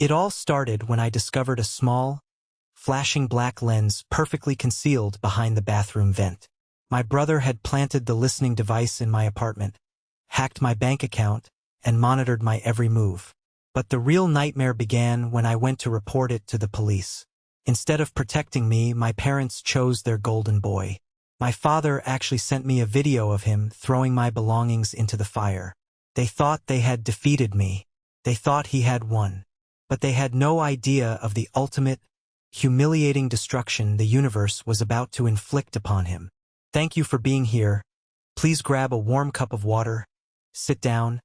It all started when I discovered a small, flashing black lens perfectly concealed behind the bathroom vent. My brother had planted the listening device in my apartment, hacked my bank account, and monitored my every move. But the real nightmare began when I went to report it to the police. Instead of protecting me, my parents chose their golden boy. My father actually sent me a video of him throwing my belongings into the fire. They thought they had defeated me. They thought he had won. But they had no idea of the ultimate, humiliating destruction the universe was about to inflict upon him. Thank you for being here. Please grab a warm cup of water, sit down,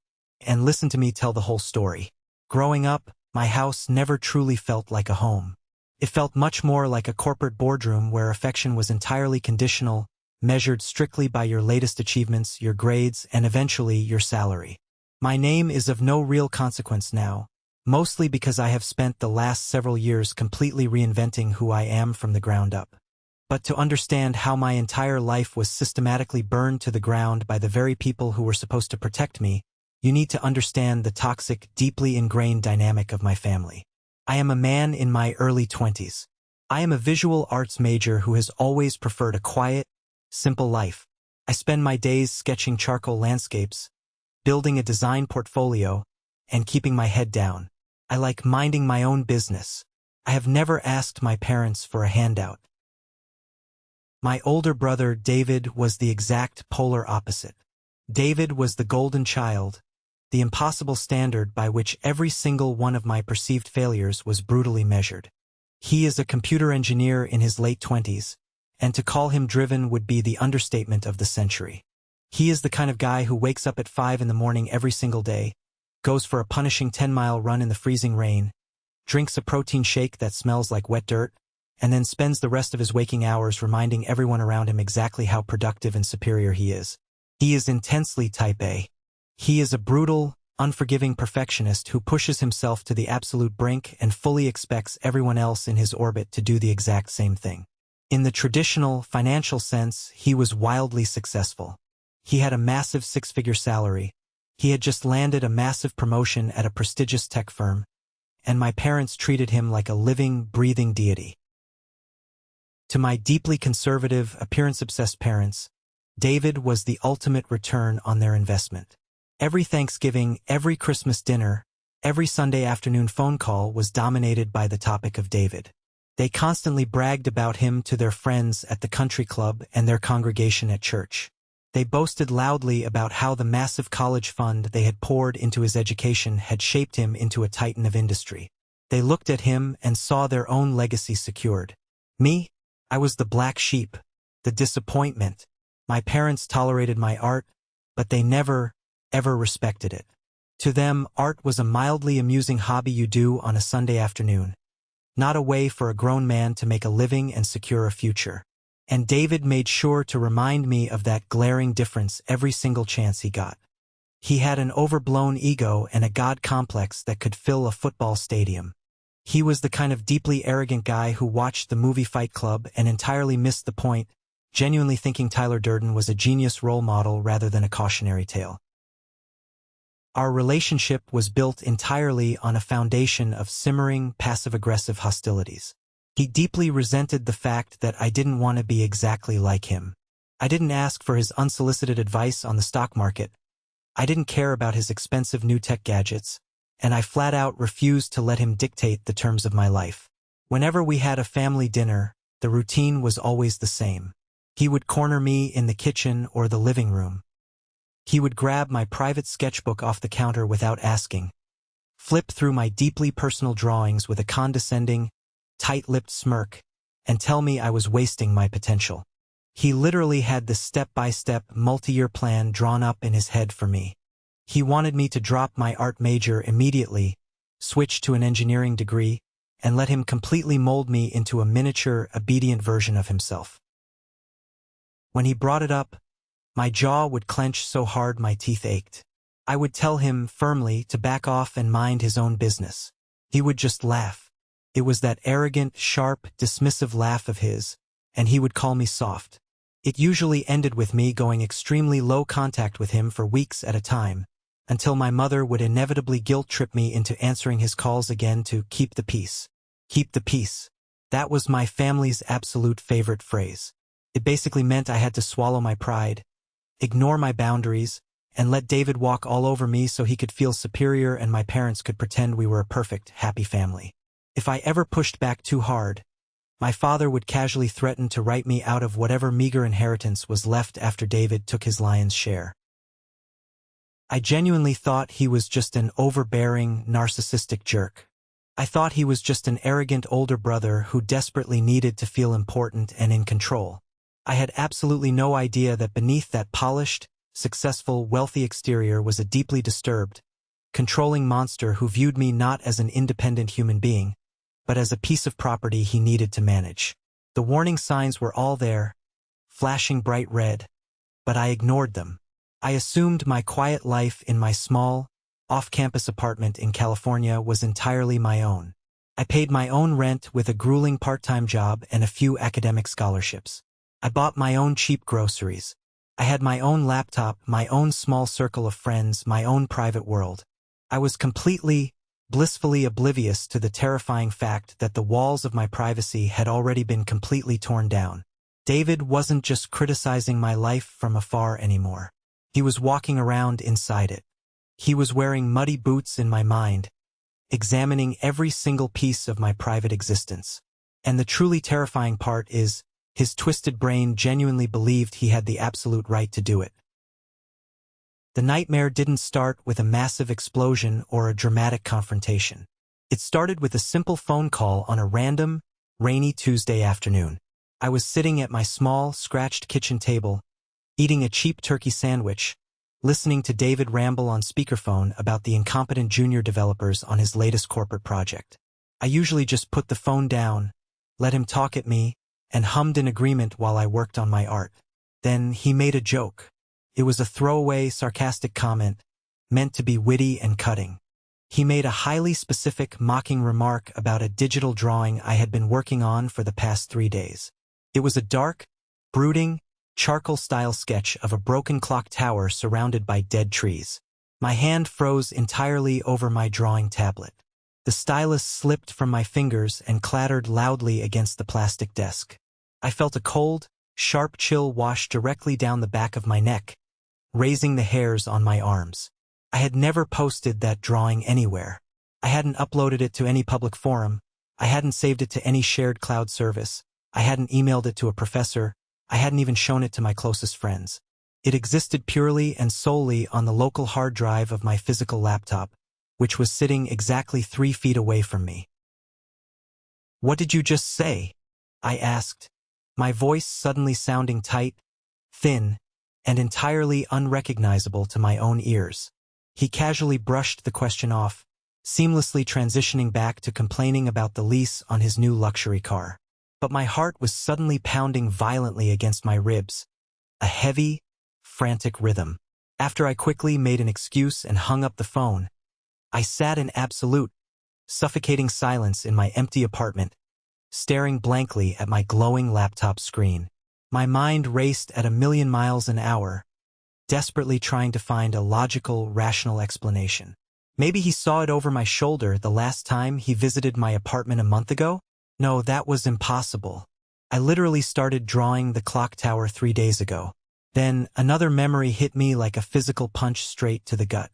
and listen to me tell the whole story. Growing up, my house never truly felt like a home. It felt much more like a corporate boardroom where affection was entirely conditional, measured strictly by your latest achievements, your grades, and eventually your salary. My name is of no real consequence now, mostly because I have spent the last several years completely reinventing who I am from the ground up. But to understand how my entire life was systematically burned to the ground by the very people who were supposed to protect me, you need to understand the toxic, deeply ingrained dynamic of my family. I am a man in my early 20s. I am a visual arts major who has always preferred a quiet, simple life. I spend my days sketching charcoal landscapes, building a design portfolio, and keeping my head down. I like minding my own business. I have never asked my parents for a handout. My older brother, David, was the exact polar opposite. David was the golden child, the impossible standard by which every single one of my perceived failures was brutally measured. He is a computer engineer in his late 20s, and to call him driven would be the understatement of the century. He is the kind of guy who wakes up at 5 in the morning every single day, goes for a punishing 10-mile run in the freezing rain, drinks a protein shake that smells like wet dirt, and then spends the rest of his waking hours reminding everyone around him exactly how productive and superior he is. He is intensely type A. He is a brutal, unforgiving perfectionist who pushes himself to the absolute brink and fully expects everyone else in his orbit to do the exact same thing. In the traditional, financial sense, he was wildly successful. He had a massive six-figure salary. He had just landed a massive promotion at a prestigious tech firm, and my parents treated him like a living, breathing deity. To my deeply conservative, appearance-obsessed parents, David was the ultimate return on their investment. Every Thanksgiving, every Christmas dinner, every Sunday afternoon phone call was dominated by the topic of David. They constantly bragged about him to their friends at the country club and their congregation at church. They boasted loudly about how the massive college fund they had poured into his education had shaped him into a titan of industry. They looked at him and saw their own legacy secured. Me? I was the black sheep, the disappointment. My parents tolerated my art, but they never, ever respected it. To them, art was a mildly amusing hobby you do on a Sunday afternoon, not a way for a grown man to make a living and secure a future. And David made sure to remind me of that glaring difference every single chance he got. He had an overblown ego and a god complex that could fill a football stadium. He was the kind of deeply arrogant guy who watched the movie Fight Club and entirely missed the point, genuinely thinking Tyler Durden was a genius role model rather than a cautionary tale. Our relationship was built entirely on a foundation of simmering, passive-aggressive hostilities. He deeply resented the fact that I didn't want to be exactly like him. I didn't ask for his unsolicited advice on the stock market. I didn't care about his expensive new tech gadgets, and I flat out refused to let him dictate the terms of my life. Whenever we had a family dinner, the routine was always the same. He would corner me in the kitchen or the living room. He would grab my private sketchbook off the counter without asking, flip through my deeply personal drawings with a condescending, tight-lipped smirk, and tell me I was wasting my potential. He literally had the step-by-step, multi-year plan drawn up in his head for me. He wanted me to drop my art major immediately, switch to an engineering degree, and let him completely mold me into a miniature, obedient version of himself. When he brought it up, my jaw would clench so hard my teeth ached. I would tell him firmly to back off and mind his own business. He would just laugh. It was that arrogant, sharp, dismissive laugh of his, and he would call me soft. It usually ended with me going extremely low contact with him for weeks at a time, until my mother would inevitably guilt-trip me into answering his calls again to keep the peace. Keep the peace. That was my family's absolute favorite phrase. It basically meant I had to swallow my pride, ignore my boundaries, and let David walk all over me so he could feel superior and my parents could pretend we were a perfect, happy family. If I ever pushed back too hard, my father would casually threaten to write me out of whatever meager inheritance was left after David took his lion's share. I genuinely thought he was just an overbearing, narcissistic jerk. I thought he was just an arrogant older brother who desperately needed to feel important and in control. I had absolutely no idea that beneath that polished, successful, wealthy exterior was a deeply disturbed, controlling monster who viewed me not as an independent human being, but as a piece of property he needed to manage. The warning signs were all there, flashing bright red, but I ignored them. I assumed my quiet life in my small, off-campus apartment in California was entirely my own. I paid my own rent with a grueling part-time job and a few academic scholarships. I bought my own cheap groceries. I had my own laptop, my own small circle of friends, my own private world. I was completely, blissfully oblivious to the terrifying fact that the walls of my privacy had already been completely torn down. David wasn't just criticizing my life from afar anymore. He was walking around inside it. He was wearing muddy boots in my mind, examining every single piece of my private existence. And the truly terrifying part is, his twisted brain genuinely believed he had the absolute right to do it. The nightmare didn't start with a massive explosion or a dramatic confrontation. It started with a simple phone call on a random, rainy Tuesday afternoon. I was sitting at my small, scratched kitchen table, eating a cheap turkey sandwich, listening to David ramble on speakerphone about the incompetent junior developers on his latest corporate project. I usually just put the phone down, let him talk at me, and hummed in agreement while I worked on my art. Then he made a joke. It was a throwaway, sarcastic comment, meant to be witty and cutting. He made a highly specific, mocking remark about a digital drawing I had been working on for the past 3 days. It was a dark, brooding, charcoal-style sketch of a broken clock tower surrounded by dead trees. My hand froze entirely over my drawing tablet. The stylus slipped from my fingers and clattered loudly against the plastic desk. I felt a cold, sharp chill wash directly down the back of my neck, raising the hairs on my arms. I had never posted that drawing anywhere. I hadn't uploaded it to any public forum. I hadn't saved it to any shared cloud service. I hadn't emailed it to a professor. I hadn't even shown it to my closest friends. It existed purely and solely on the local hard drive of my physical laptop, which was sitting exactly 3 feet away from me. "What did you just say?" I asked, my voice suddenly sounding tight, thin, and entirely unrecognizable to my own ears. He casually brushed the question off, seamlessly transitioning back to complaining about the lease on his new luxury car. But my heart was suddenly pounding violently against my ribs, a heavy, frantic rhythm. After I quickly made an excuse and hung up the phone, I sat in absolute, suffocating silence in my empty apartment, staring blankly at my glowing laptop screen. My mind raced at 1,000,000 miles an hour, desperately trying to find a logical, rational explanation. Maybe he saw it over my shoulder the last time he visited my apartment a month ago? No, that was impossible. I literally started drawing the clock tower 3 days ago. Then another memory hit me like a physical punch straight to the gut.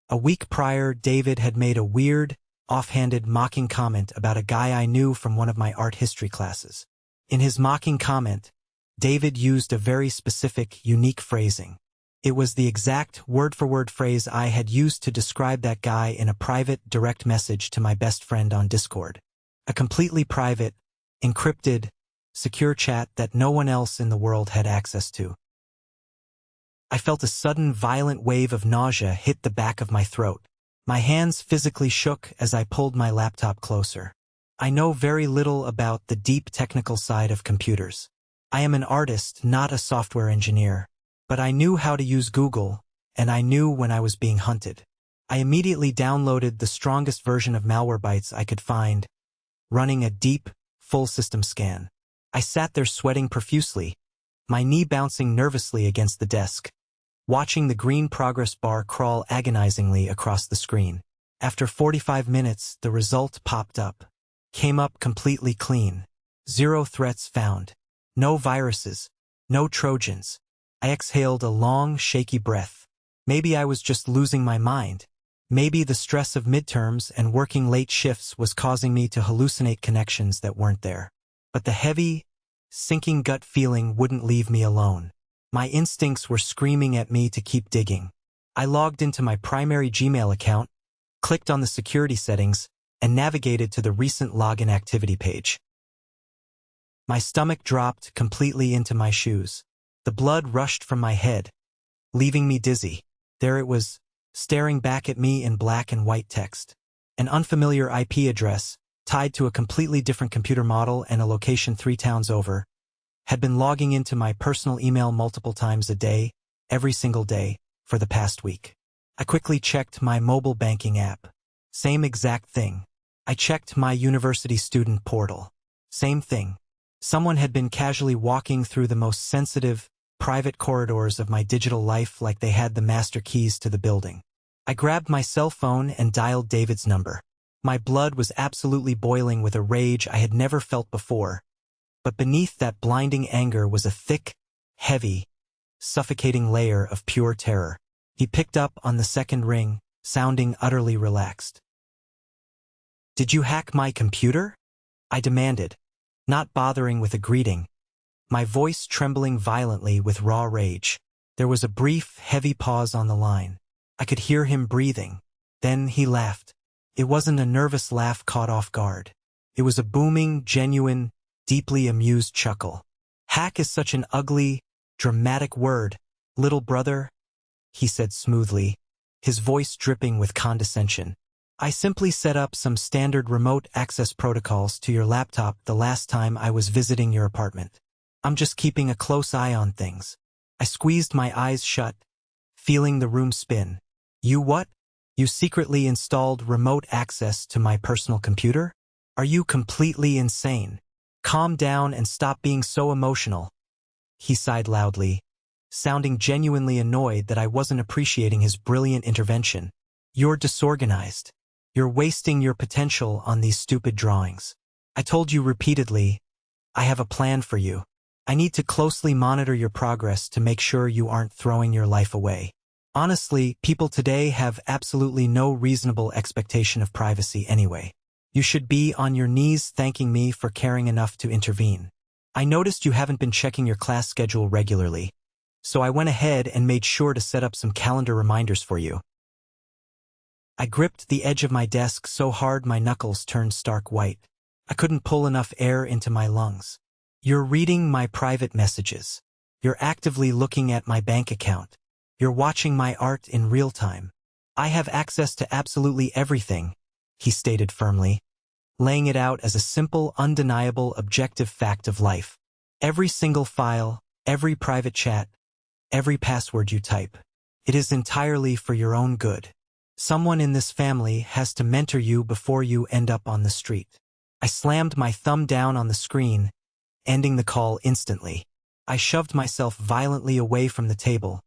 A week prior, David had made a weird, offhanded, mocking comment about a guy I knew from one of my art history classes. In his mocking comment, David used a very specific, unique phrasing. It was the exact word-for-word phrase I had used to describe that guy in a private, direct message to my best friend on Discord. A completely private, encrypted, secure chat that no one else in the world had access to. I felt a sudden violent wave of nausea hit the back of my throat. My hands physically shook as I pulled my laptop closer. I know very little about the deep technical side of computers. I am an artist, not a software engineer. But I knew how to use Google, and I knew when I was being hunted. I immediately downloaded the strongest version of Malwarebytes I could find, running a deep, full system scan. I sat there sweating profusely, my knee bouncing nervously against the desk, watching the green progress bar crawl agonizingly across the screen. After 45 minutes, the result popped up. Came up completely clean. 0 threats found. No viruses. No Trojans. I exhaled a long, shaky breath. Maybe I was just losing my mind. Maybe the stress of midterms and working late shifts was causing me to hallucinate connections that weren't there. But the heavy, sinking gut feeling wouldn't leave me alone. My instincts were screaming at me to keep digging. I logged into my primary Gmail account, clicked on the security settings, and navigated to the recent login activity page. My stomach dropped completely into my shoes. The blood rushed from my head, leaving me dizzy. There it was, staring back at me in black and white text. An unfamiliar IP address, tied to a completely different computer model and a location 3 towns over, had been logging into my personal email multiple times a day, every single day, for the past week. I quickly checked my mobile banking app. Same exact thing. I checked my university student portal. Same thing. Someone had been casually walking through the most sensitive, private corridors of my digital life like they had the master keys to the building. I grabbed my cell phone and dialed David's number. My blood was absolutely boiling with a rage I had never felt before. But beneath that blinding anger was a thick, heavy, suffocating layer of pure terror. He picked up on the second ring, sounding utterly relaxed. "Did you hack my computer?" I demanded, not bothering with a greeting, my voice trembling violently with raw rage. There was a brief, heavy pause on the line. I could hear him breathing. Then he laughed. It wasn't a nervous laugh caught off guard. It was a booming, genuine, deeply amused chuckle. "Hack is such an ugly, dramatic word, little brother," he said smoothly, his voice dripping with condescension. "I simply set up some standard remote access protocols to your laptop the last time I was visiting your apartment. I'm just keeping a close eye on things." I squeezed my eyes shut, feeling the room spin. "You what? You secretly installed remote access to my personal computer? Are you completely insane? Calm down and stop being so emotional." He sighed loudly, sounding genuinely annoyed that I wasn't appreciating his brilliant intervention. "You're disorganized. You're wasting your potential on these stupid drawings. I told you repeatedly, I have a plan for you. I need to closely monitor your progress to make sure you aren't throwing your life away. Honestly, people today have absolutely no reasonable expectation of privacy anyway. You should be on your knees thanking me for caring enough to intervene. I noticed you haven't been checking your class schedule regularly, so I went ahead and made sure to set up some calendar reminders for you." I gripped the edge of my desk so hard my knuckles turned stark white. I couldn't pull enough air into my lungs. "You're reading my private messages. You're actively looking at my bank account. You're watching my art in real time. I have access to absolutely everything," he stated firmly, laying it out as a simple, undeniable, objective fact of life. "Every single file, every private chat, every password you type. It is entirely for your own good. Someone in this family has to mentor you before you end up on the street." I slammed my thumb down on the screen, ending the call instantly. I shoved myself violently away from the table,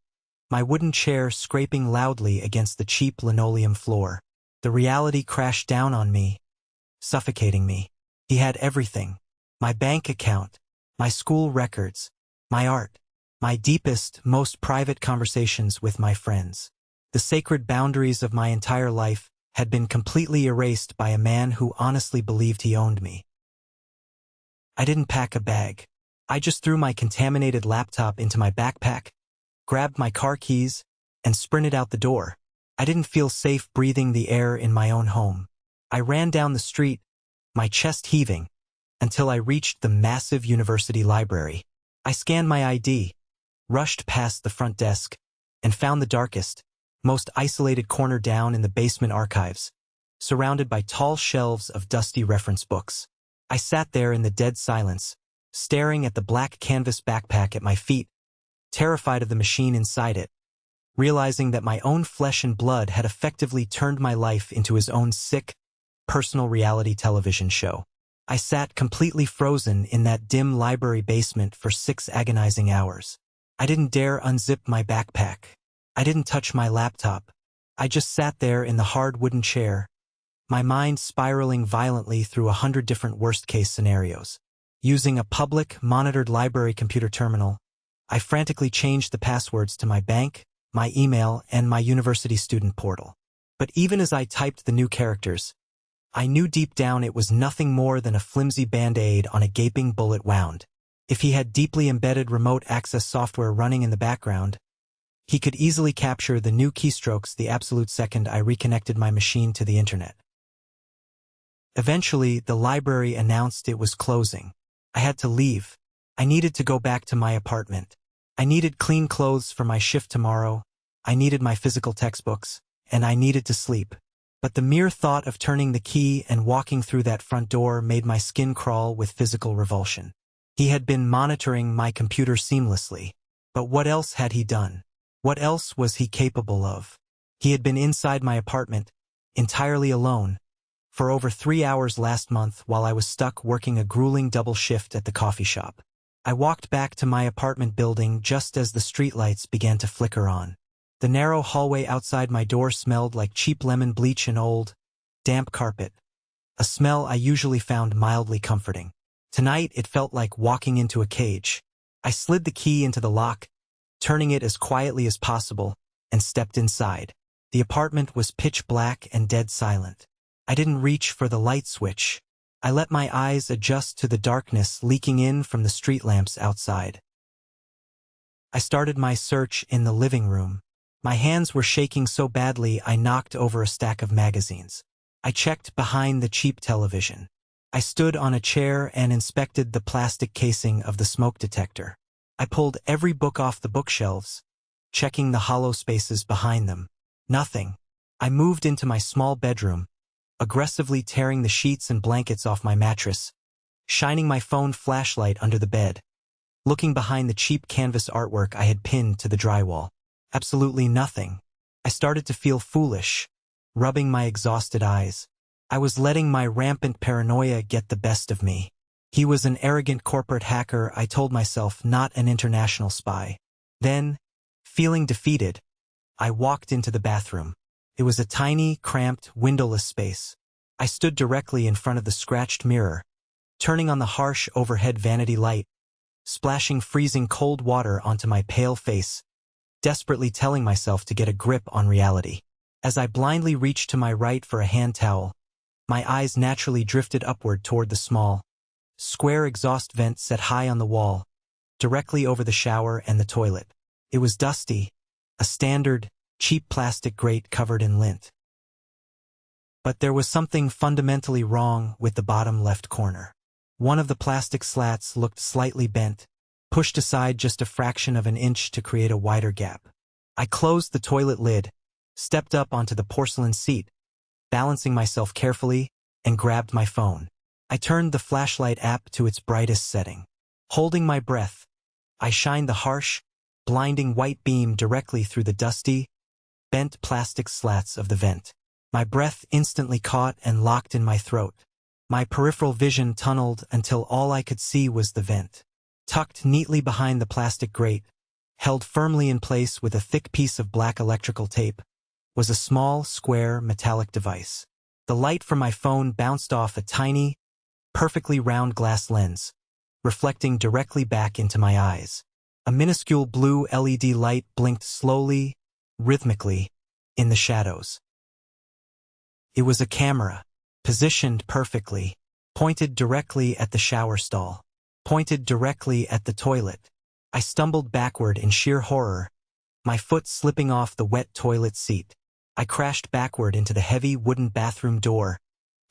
my wooden chair scraping loudly against the cheap linoleum floor. The reality crashed down on me, suffocating me. He had everything. My bank account, my school records, my art, my deepest, most private conversations with my friends. The sacred boundaries of my entire life had been completely erased by a man who honestly believed he owned me. I didn't pack a bag. I just threw my contaminated laptop into my backpack, grabbed my car keys, and sprinted out the door. I didn't feel safe breathing the air in my own home. I ran down the street, my chest heaving, until I reached the massive university library. I scanned my ID, rushed past the front desk, and found the darkest, most isolated corner down in the basement archives, surrounded by tall shelves of dusty reference books. I sat there in the dead silence, staring at the black canvas backpack at my feet, terrified of the machine inside it, realizing that my own flesh and blood had effectively turned my life into his own sick, personal reality television show. I sat completely frozen in that dim library basement for 6 agonizing hours. I didn't dare unzip my backpack. I didn't touch my laptop. I just sat there in the hard wooden chair, my mind spiraling violently through 100 different worst-case scenarios. Using a public, monitored library computer terminal, I frantically changed the passwords to my bank, my email, and my university student portal. But even as I typed the new characters, I knew deep down it was nothing more than a flimsy band-aid on a gaping bullet wound. If he had deeply embedded remote access software running in the background, he could easily capture the new keystrokes the absolute second I reconnected my machine to the internet. Eventually, the library announced it was closing. I had to leave. I needed to go back to my apartment. I needed clean clothes for my shift tomorrow. I needed my physical textbooks, and I needed to sleep. But the mere thought of turning the key and walking through that front door made my skin crawl with physical revulsion. He had been monitoring my computer seamlessly. But what else had he done? What else was he capable of? He had been inside my apartment, entirely alone, for over 3 hours last month while I was stuck working a grueling double shift at the coffee shop. I walked back to my apartment building just as the streetlights began to flicker on. The narrow hallway outside my door smelled like cheap lemon bleach and old, damp carpet, a smell I usually found mildly comforting. Tonight it felt like walking into a cage. I slid the key into the lock, turning it as quietly as possible, and stepped inside. The apartment was pitch black and dead silent. I didn't reach for the light switch. I let my eyes adjust to the darkness leaking in from the street lamps outside. I started my search in the living room. My hands were shaking so badly I knocked over a stack of magazines. I checked behind the cheap television. I stood on a chair and inspected the plastic casing of the smoke detector. I pulled every book off the bookshelves, checking the hollow spaces behind them. Nothing. I moved into my small bedroom, aggressively tearing the sheets and blankets off my mattress, shining my phone flashlight under the bed, looking behind the cheap canvas artwork I had pinned to the drywall. Absolutely nothing. I started to feel foolish, rubbing my exhausted eyes. I was letting my rampant paranoia get the best of me. He was an arrogant corporate hacker, I told myself, not an international spy. Then, feeling defeated, I walked into the bathroom. It was a tiny, cramped, windowless space. I stood directly in front of the scratched mirror, turning on the harsh overhead vanity light, splashing freezing cold water onto my pale face, desperately telling myself to get a grip on reality. As I blindly reached to my right for a hand towel, my eyes naturally drifted upward toward the small, square exhaust vent set high on the wall, directly over the shower and the toilet. It was dusty, a standard, cheap plastic grate covered in lint. But there was something fundamentally wrong with the bottom left corner. One of the plastic slats looked slightly bent, pushed aside just a fraction of an inch to create a wider gap. I closed the toilet lid, stepped up onto the porcelain seat, balancing myself carefully, and grabbed my phone. I turned the flashlight app to its brightest setting. Holding my breath, I shined the harsh, blinding white beam directly through the dusty, bent plastic slats of the vent. My breath instantly caught and locked in my throat. My peripheral vision tunneled until all I could see was the vent. Tucked neatly behind the plastic grate, held firmly in place with a thick piece of black electrical tape, was a small, square, metallic device. The light from my phone bounced off a tiny, perfectly round glass lens, reflecting directly back into my eyes. A minuscule blue LED light blinked slowly, rhythmically, in the shadows. It was a camera, positioned perfectly, pointed directly at the shower stall, pointed directly at the toilet. I stumbled backward in sheer horror, my foot slipping off the wet toilet seat. I crashed backward into the heavy wooden bathroom door,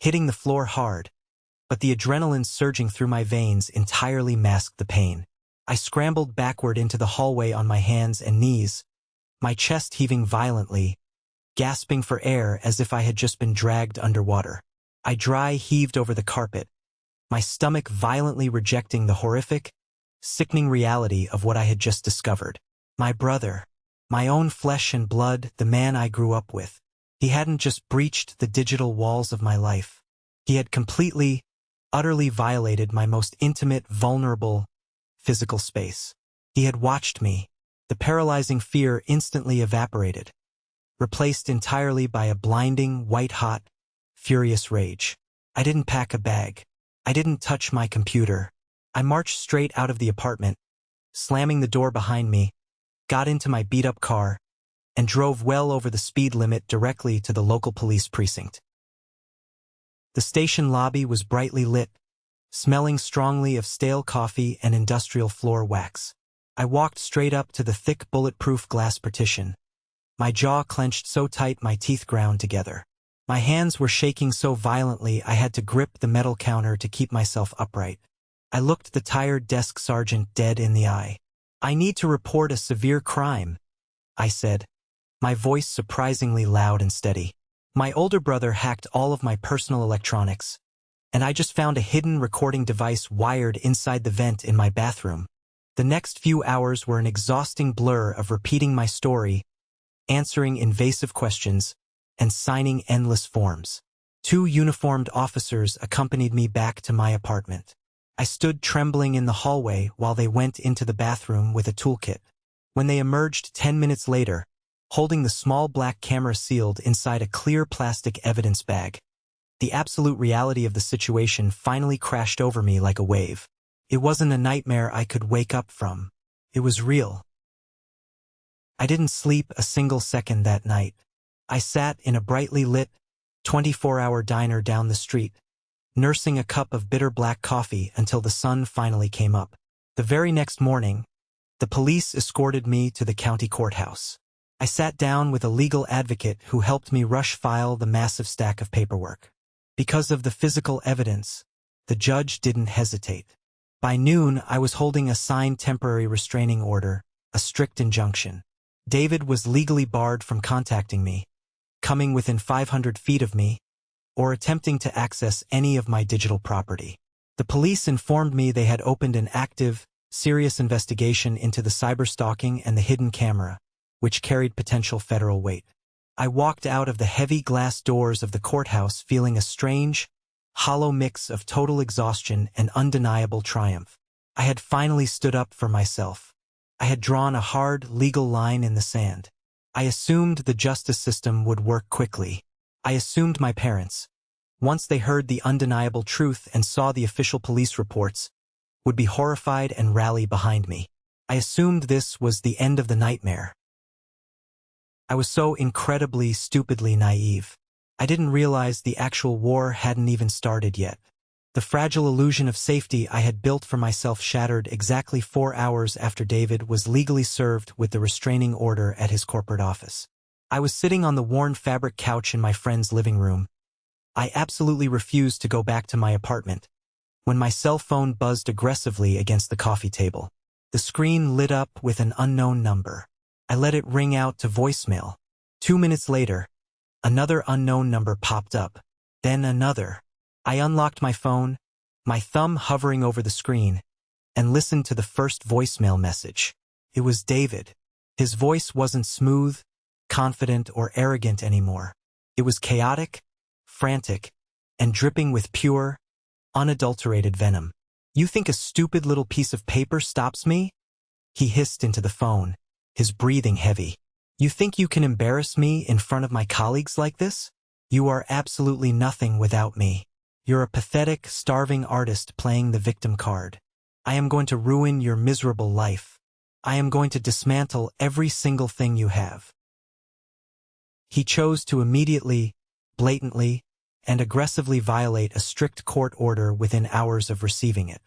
hitting the floor hard, but the adrenaline surging through my veins entirely masked the pain. I scrambled backward into the hallway on my hands and knees, my chest heaving violently, gasping for air as if I had just been dragged underwater. I dry heaved over the carpet, my stomach violently rejecting the horrific, sickening reality of what I had just discovered. My brother, my own flesh and blood, the man I grew up with. He hadn't just breached the digital walls of my life. He had completely, utterly violated my most intimate, vulnerable, physical space. He had watched me, The paralyzing fear instantly evaporated, replaced entirely by a blinding, white-hot, furious rage. I didn't pack a bag. I didn't touch my computer. I marched straight out of the apartment, slamming the door behind me, got into my beat-up car, and drove well over the speed limit directly to the local police precinct. The station lobby was brightly lit, smelling strongly of stale coffee and industrial floor wax. I walked straight up to the thick bulletproof glass partition, my jaw clenched so tight my teeth ground together. My hands were shaking so violently I had to grip the metal counter to keep myself upright. I looked the tired desk sergeant dead in the eye. "I need to report a severe crime," I said, my voice surprisingly loud and steady. My older brother hacked all of my personal electronics, and I just found a hidden recording device wired inside the vent in my bathroom. The next few hours were an exhausting blur of repeating my story, answering invasive questions, and signing endless forms. 2 uniformed officers accompanied me back to my apartment. I stood trembling in the hallway while they went into the bathroom with a toolkit. When they emerged 10 minutes later, holding the small black camera sealed inside a clear plastic evidence bag, the absolute reality of the situation finally crashed over me like a wave. It wasn't a nightmare I could wake up from. It was real. I didn't sleep a single second that night. I sat in a brightly lit, 24-hour diner down the street, nursing a cup of bitter black coffee until the sun finally came up. The very next morning, the police escorted me to the county courthouse. I sat down with a legal advocate who helped me rush file the massive stack of paperwork. Because of the physical evidence, the judge didn't hesitate. By noon, I was holding a signed temporary restraining order, a strict injunction. David was legally barred from contacting me, coming within 500 feet of me, or attempting to access any of my digital property. The police informed me they had opened an active, serious investigation into the cyberstalking and the hidden camera, which carried potential federal weight. I walked out of the heavy glass doors of the courthouse feeling a strange, hollow mix of total exhaustion and undeniable triumph. I had finally stood up for myself. I had drawn a hard, legal line in the sand. I assumed the justice system would work quickly. I assumed my parents, once they heard the undeniable truth and saw the official police reports, would be horrified and rally behind me. I assumed this was the end of the nightmare. I was so incredibly, stupidly naive. I didn't realize the actual war hadn't even started yet. The fragile illusion of safety I had built for myself shattered exactly 4 hours after David was legally served with the restraining order at his corporate office. I was sitting on the worn fabric couch in my friend's living room. I absolutely refused to go back to my apartment, when my cell phone buzzed aggressively against the coffee table. The screen lit up with an unknown number. I let it ring out to voicemail. 2 minutes later, another unknown number popped up, then another. I unlocked my phone, my thumb hovering over the screen, and listened to the first voicemail message. It was David. His voice wasn't smooth, confident, or arrogant anymore. It was chaotic, frantic, and dripping with pure, unadulterated venom. "You think a stupid little piece of paper stops me?" He hissed into the phone, his breathing heavy. "You think you can embarrass me in front of my colleagues like this? You are absolutely nothing without me. You're a pathetic, starving artist playing the victim card. I am going to ruin your miserable life. I am going to dismantle every single thing you have." He chose to immediately, blatantly, and aggressively violate a strict court order within hours of receiving it.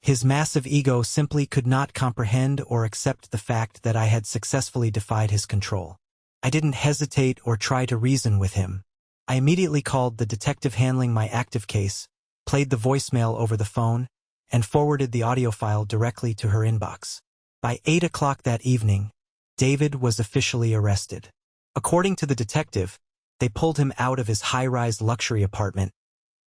His massive ego simply could not comprehend or accept the fact that I had successfully defied his control. I didn't hesitate or try to reason with him. I immediately called the detective handling my active case, played the voicemail over the phone, and forwarded the audio file directly to her inbox. By 8 o'clock that evening, David was officially arrested. According to the detective, they pulled him out of his high-rise luxury apartment,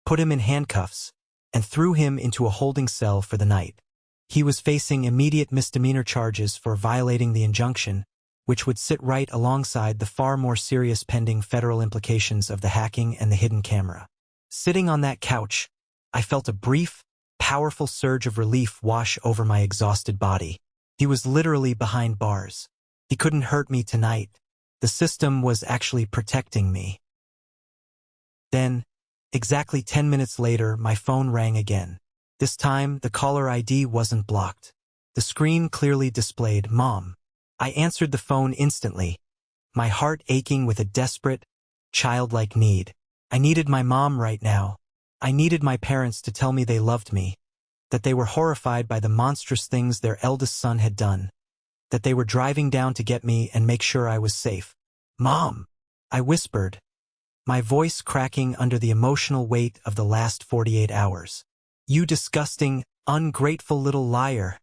put him in handcuffs, and threw him into a holding cell for the night. He was facing immediate misdemeanor charges for violating the injunction, which would sit right alongside the far more serious pending federal implications of the hacking and the hidden camera. Sitting on that couch, I felt a brief, powerful surge of relief wash over my exhausted body. He was literally behind bars. He couldn't hurt me tonight. The system was actually protecting me. Then, exactly 10 minutes later, my phone rang again. This time, the caller ID wasn't blocked. The screen clearly displayed Mom. I answered the phone instantly, my heart aching with a desperate, childlike need. I needed my mom right now. I needed my parents to tell me they loved me, that they were horrified by the monstrous things their eldest son had done, that they were driving down to get me and make sure I was safe. Mom! I whispered, my voice cracking under the emotional weight of the last 48 hours. You disgusting, ungrateful little liar,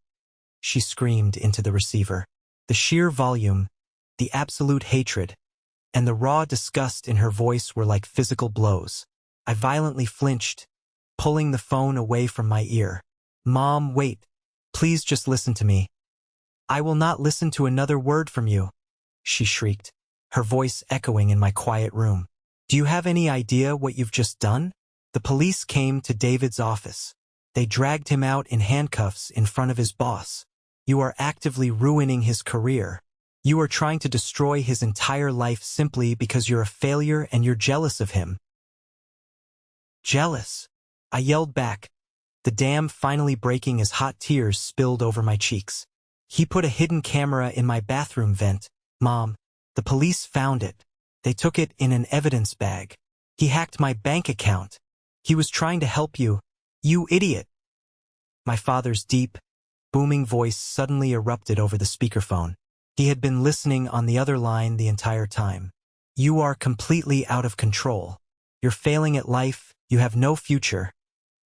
she screamed into the receiver. The sheer volume, the absolute hatred, and the raw disgust in her voice were like physical blows. I violently flinched, pulling the phone away from my ear. Mom, wait. Please just listen to me. I will not listen to another word from you, she shrieked, her voice echoing in my quiet room. Do you have any idea what you've just done? The police came to David's office. They dragged him out in handcuffs in front of his boss. You are actively ruining his career. You are trying to destroy his entire life simply because you're a failure and you're jealous of him. Jealous? I yelled back, the dam finally breaking as hot tears spilled over my cheeks. He put a hidden camera in my bathroom vent. Mom, the police found it. They took it in an evidence bag. He hacked my bank account. He was trying to help you. You idiot. My father's deep, booming voice suddenly erupted over the speakerphone. He had been listening on the other line the entire time. You are completely out of control. You're failing at life, you have no future,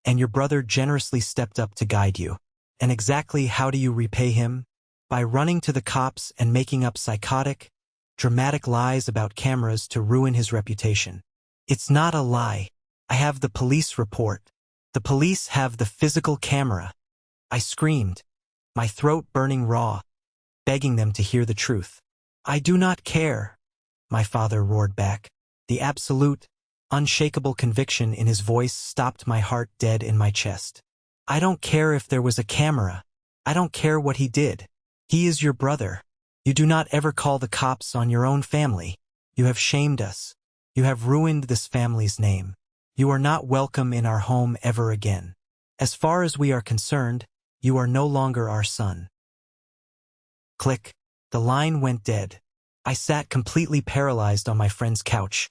and your brother generously stepped up to guide you. And exactly how do you repay him? By running to the cops and making up psychotic, dramatic lies about cameras to ruin his reputation. It's not a lie. I have the police report. The police have the physical camera. I screamed, my throat burning raw, begging them to hear the truth. I do not care, my father roared back. The absolute, unshakable conviction in his voice stopped my heart dead in my chest. I don't care if there was a camera. I don't care what he did. He is your brother. You do not ever call the cops on your own family. You have shamed us. You have ruined this family's name. You are not welcome in our home ever again. As far as we are concerned, you are no longer our son. Click. The line went dead. I sat completely paralyzed on my friend's couch,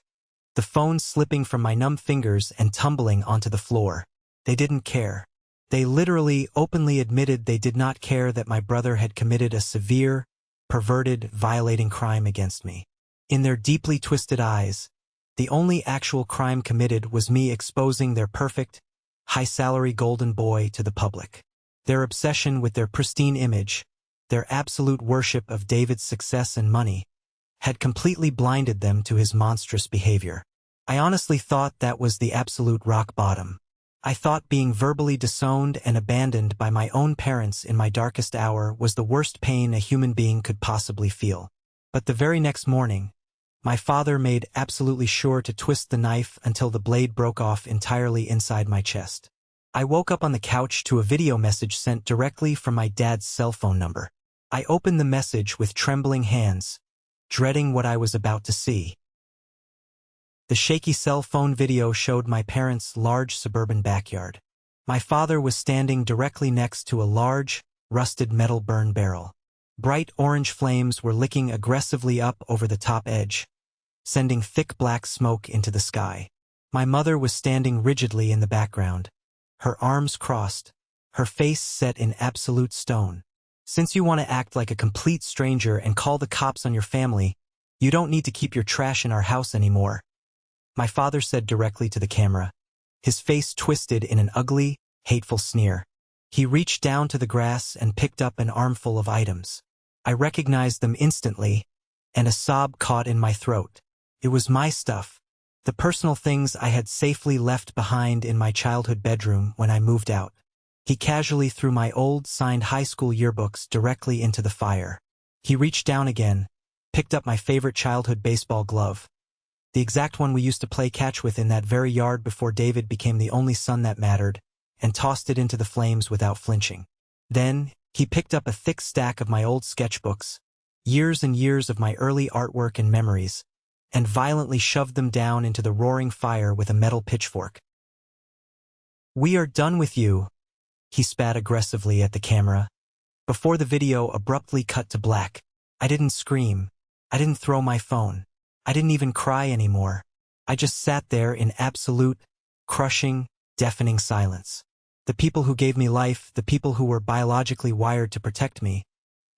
the phone slipping from my numb fingers and tumbling onto the floor. They didn't care. They literally openly admitted they did not care that my brother had committed a severe, perverted, violating crime against me. In their deeply twisted eyes, the only actual crime committed was me exposing their perfect, high-salary golden boy to the public. Their obsession with their pristine image, their absolute worship of David's success and money, had completely blinded them to his monstrous behavior. I honestly thought that was the absolute rock bottom. I thought being verbally disowned and abandoned by my own parents in my darkest hour was the worst pain a human being could possibly feel. But the very next morning, my father made absolutely sure to twist the knife until the blade broke off entirely inside my chest. I woke up on the couch to a video message sent directly from my dad's cell phone number. I opened the message with trembling hands, dreading what I was about to see. The shaky cell phone video showed my parents' large suburban backyard. My father was standing directly next to a large, rusted metal burn barrel. Bright orange flames were licking aggressively up over the top edge, sending thick black smoke into the sky. My mother was standing rigidly in the background, her arms crossed, her face set in absolute stone. Since you want to act like a complete stranger and call the cops on your family, you don't need to keep your trash in our house anymore, my father said directly to the camera, his face twisted in an ugly, hateful sneer. He reached down to the grass and picked up an armful of items. I recognized them instantly, and a sob caught in my throat. It was my stuff, the personal things I had safely left behind in my childhood bedroom when I moved out. He casually threw my old, signed high school yearbooks directly into the fire. He reached down again, picked up my favorite childhood baseball glove, the exact one we used to play catch with in that very yard before David became the only son that mattered, and tossed it into the flames without flinching. Then, He picked up a thick stack of my old sketchbooks, years and years of my early artwork and memories, and violently shoved them down into the roaring fire with a metal pitchfork. "We are done with you," he spat aggressively at the camera, before the video abruptly cut to black. I didn't scream. I didn't throw my phone. I didn't even cry anymore. I just sat there in absolute, crushing, deafening silence. The people who gave me life, the people who were biologically wired to protect me,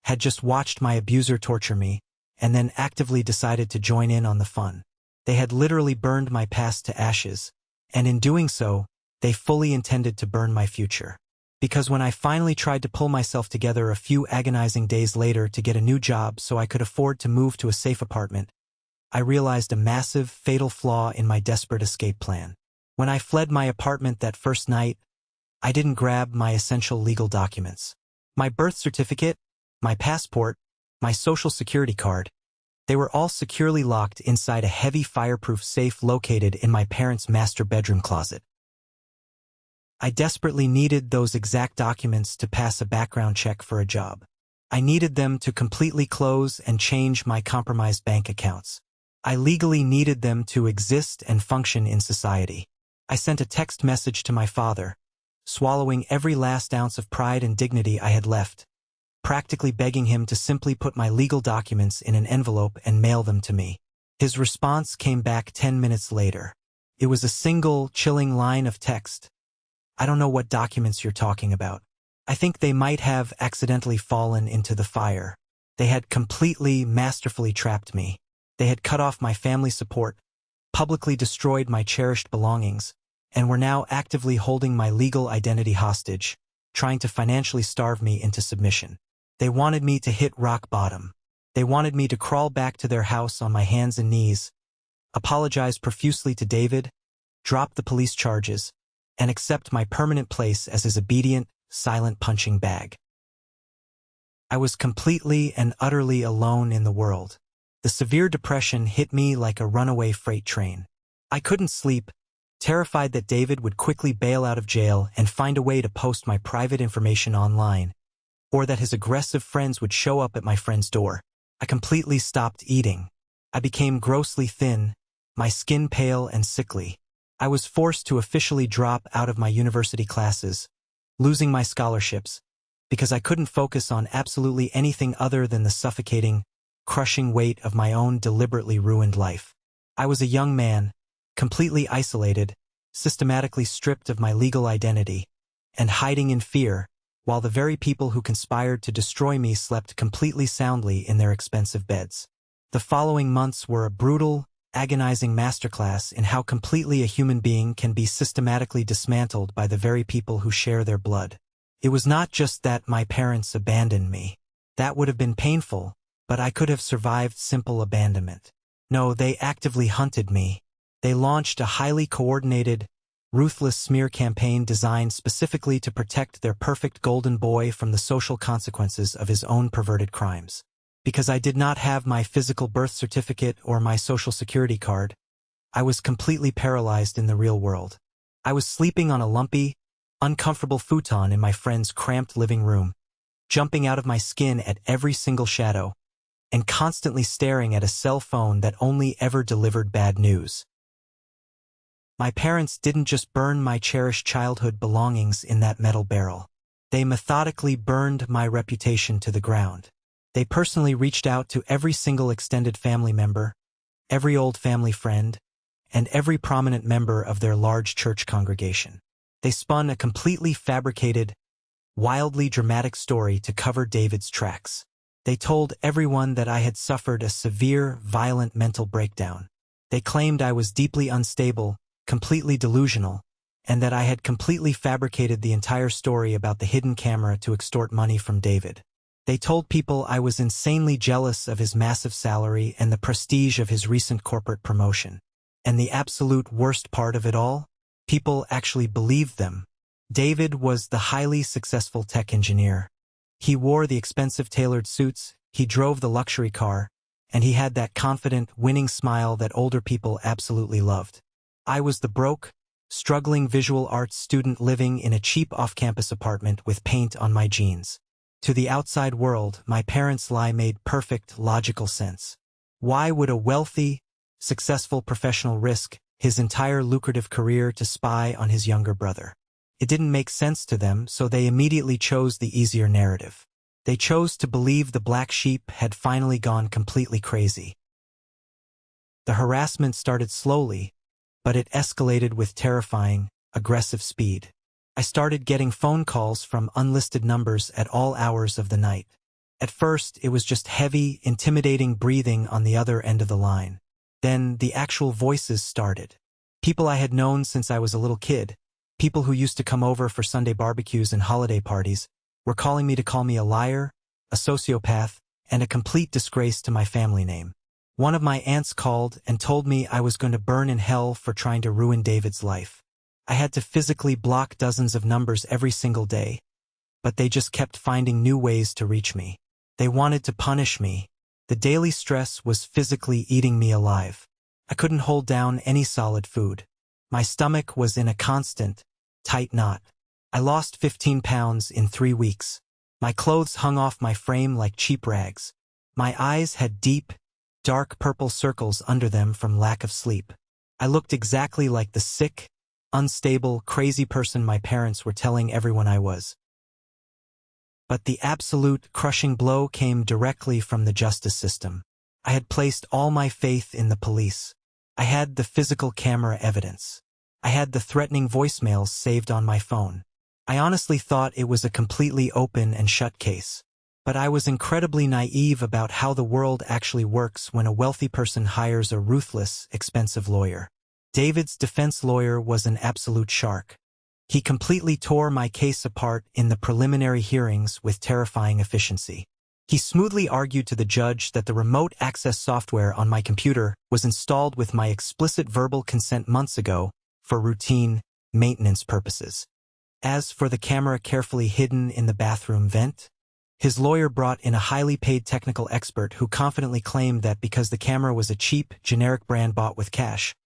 had just watched my abuser torture me, and then actively decided to join in on the fun. They had literally burned my past to ashes, and in doing so, they fully intended to burn my future. Because when I finally tried to pull myself together a few agonizing days later to get a new job so I could afford to move to a safe apartment, I realized a massive, fatal flaw in my desperate escape plan. When I fled my apartment that first night, I didn't grab my essential legal documents. My birth certificate, my passport, my social security card. They were all securely locked inside a heavy fireproof safe located in my parents' master bedroom closet. I desperately needed those exact documents to pass a background check for a job. I needed them to completely close and change my compromised bank accounts. I legally needed them to exist and function in society. I sent a text message to my father, swallowing every last ounce of pride and dignity I had left, practically begging him to simply put my legal documents in an envelope and mail them to me. His response came back 10 minutes later. It was a single, chilling line of text. "I don't know what documents you're talking about. I think they might have accidentally fallen into the fire. They had completely, masterfully trapped me. They had cut off my family support, publicly destroyed my cherished belongings, and were now actively holding my legal identity hostage, trying to financially starve me into submission. They wanted me to hit rock bottom. They wanted me to crawl back to their house on my hands and knees, apologize profusely to David, drop the police charges, and accept my permanent place as his obedient, silent punching bag." I was completely and utterly alone in the world. The severe depression hit me like a runaway freight train. I couldn't sleep, terrified that David would quickly bail out of jail and find a way to post my private information online, or that his aggressive friends would show up at my friend's door. I completely stopped eating. I became grossly thin, my skin pale and sickly. I was forced to officially drop out of my university classes, losing my scholarships, because I couldn't focus on absolutely anything other than the suffocating, crushing weight of my own deliberately ruined life. I was a young man, completely isolated, systematically stripped of my legal identity, and hiding in fear, while the very people who conspired to destroy me slept completely soundly in their expensive beds. The following months were a brutal, agonizing masterclass in how completely a human being can be systematically dismantled by the very people who share their blood. It was not just that my parents abandoned me. That would have been painful, but I could have survived simple abandonment. No, they actively hunted me. They launched a highly coordinated, ruthless smear campaign designed specifically to protect their perfect golden boy from the social consequences of his own perverted crimes. Because I did not have my physical birth certificate or my social security card, I was completely paralyzed in the real world. I was sleeping on a lumpy, uncomfortable futon in my friend's cramped living room, jumping out of my skin at every single shadow, and constantly staring at a cell phone that only ever delivered bad news. My parents didn't just burn my cherished childhood belongings in that metal barrel. They methodically burned my reputation to the ground. They personally reached out to every single extended family member, every old family friend, and every prominent member of their large church congregation. They spun a completely fabricated, wildly dramatic story to cover David's tracks. They told everyone that I had suffered a severe, violent mental breakdown. They claimed I was deeply unstable, completely delusional, and that I had completely fabricated the entire story about the hidden camera to extort money from David. They told people I was insanely jealous of his massive salary and the prestige of his recent corporate promotion. And the absolute worst part of it all? People actually believed them. David was the highly successful tech engineer. He wore the expensive tailored suits, he drove the luxury car, and he had that confident, winning smile that older people absolutely loved. I was the broke, struggling visual arts student living in a cheap off-campus apartment with paint on my jeans. To the outside world, my parents' lie made perfect, logical sense. Why would a wealthy, successful professional risk his entire lucrative career to spy on his younger brother? It didn't make sense to them, so they immediately chose the easier narrative. They chose to believe the black sheep had finally gone completely crazy. The harassment started slowly, but it escalated with terrifying, aggressive speed. I started getting phone calls from unlisted numbers at all hours of the night. At first, it was just heavy, intimidating breathing on the other end of the line. Then, the actual voices started. People I had known since I was a little kid, people who used to come over for Sunday barbecues and holiday parties, were calling me to call me a liar, a sociopath, and a complete disgrace to my family name. One of my aunts called and told me I was going to burn in hell for trying to ruin David's life. I had to physically block dozens of numbers every single day, but they just kept finding new ways to reach me. They wanted to punish me. The daily stress was physically eating me alive. I couldn't hold down any solid food. My stomach was in a constant, tight knot. I lost 15 pounds in 3 weeks. My clothes hung off my frame like cheap rags. My eyes had deep, dark purple circles under them from lack of sleep. I looked exactly like the sick, unstable, crazy person my parents were telling everyone I was. But the absolute, crushing blow came directly from the justice system. I had placed all my faith in the police. I had the physical camera evidence. I had the threatening voicemails saved on my phone. I honestly thought it was a completely open and shut case. But I was incredibly naive about how the world actually works when a wealthy person hires a ruthless, expensive lawyer. David's defense lawyer was an absolute shark. He completely tore my case apart in the preliminary hearings with terrifying efficiency. He smoothly argued to the judge that the remote access software on my computer was installed with my explicit verbal consent months ago for routine, maintenance purposes. As for the camera carefully hidden in the bathroom vent, his lawyer brought in a highly paid technical expert who confidently claimed that because the camera was a cheap, generic brand bought with cash,